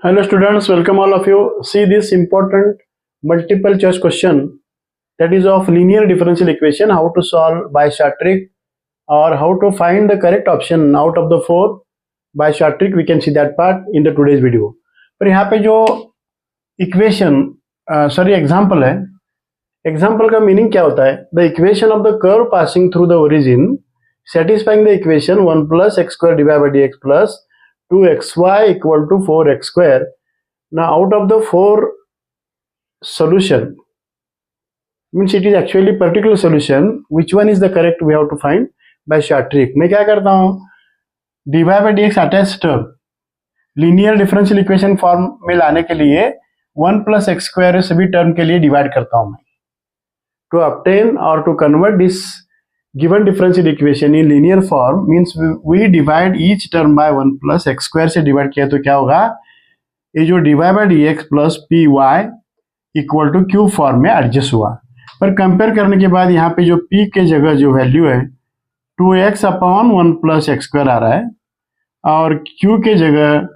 Hello students, welcome all of you. See this important multiple choice question, that is of linear differential equation, how to solve by short trick or how to find the correct option out of the four by short trick. We can see that part in the today's video. पर यहाँ पे जो equation example है, example का meaning क्या होता है? The equation of the curve passing through the origin satisfying the equation 1 plus x square divided by dx plus 2xy equal to 4x square. Now out of the four solution, means it is actually particular solution, which one is the correct we have to find by short trick. मैं क्या करता हूँ, dy by dx attach term linear differential equation form में लाने के लिए 1 plus x square सभी term के लिए डिवाइड करता हूँ मैं. To obtain or to convert this given differential equation in linear form means we divide each term by 1 plus x square से डिवाइड किया तो क्या होगा, ये जो dy by dx plus py equal to Q form में adjust हुआ. पर कंपेयर करने के बाद यहाँ पे जो p के जगह जो वैल्यू है 2x upon 1 plus x square आ रहा है और q के जगह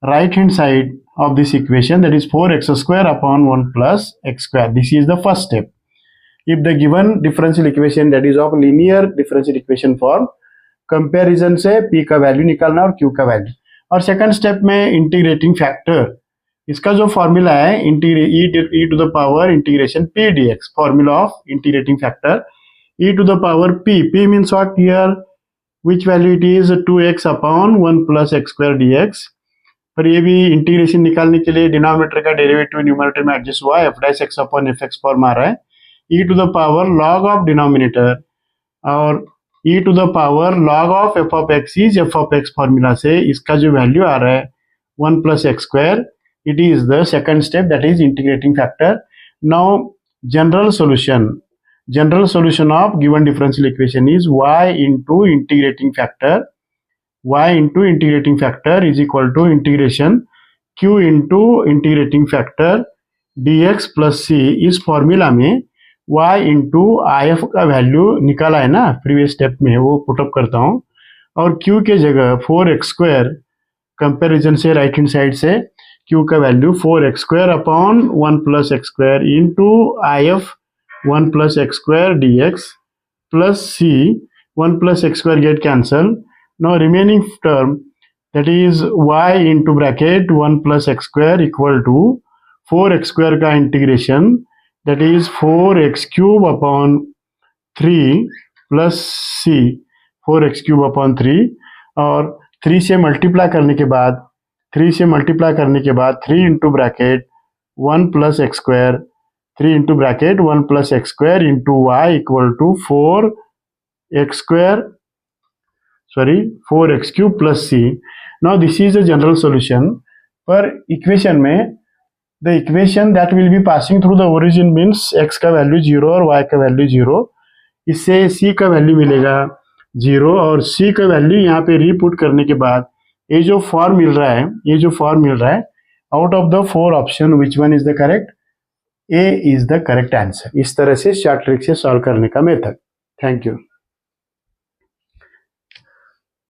right hand side of this equation that is 4x square upon 1 plus x square. This is the first step. If the given differential equation that is of linear differential equation form, comparison से p का value निकालना और q का value. और second step में integrating factor, इसका जो formula है e to the power integration p dx, formula of integrating factor e to the power p means what here, which value it is 2x upon 1 plus x square dx. पर ये भी integration निकालने के लिए denominator का derivative numerator में adjust हुआ है, f dash x upon fx form आ रहा है. e to the power log of denominator और e to the power log of f of x is f of x formula से इसका जो वैल्यू आ रहा है 1 plus x square, it is the second step, that is integrating factor. Now general solution of given differential equation is y into integrating factor is equal to integration q into integrating factor dx plus c. इस formula में y into I F का value निकाला है ना previous step में, वो put up करता हूँ और q के जगह 4x स्क्वायर, कंपेरिजन से राइट हैंड साइड से q का value 4x square upon 1 plus x square into I F 1 plus x square dx plus c. 1 plus x square get cancel. Now remaining term that is y into bracket 1 plus x square equal to 4x square का integration that is 4x cube upon 3 plus c, 4x cube upon 3 और 3 से multiply करने के बाद 3 into bracket 1 plus x square, 3 into bracket 1 plus x square into Y equal to 4x cube plus c. Now this is a general solution. पर equation में the equation that will be passing through the origin means x का value 0 और y का value 0. इससे c का value मिलेगा 0 और c का वैल्यू यहाँ पे रीपुट करने के बाद ये जो फॉर्म मिल रहा है out of the 4 option which one is the correct, a is the correct answer. इस तरह से शॉर्ट ट्रिक से सॉल्व करने का मेथड. Thank you.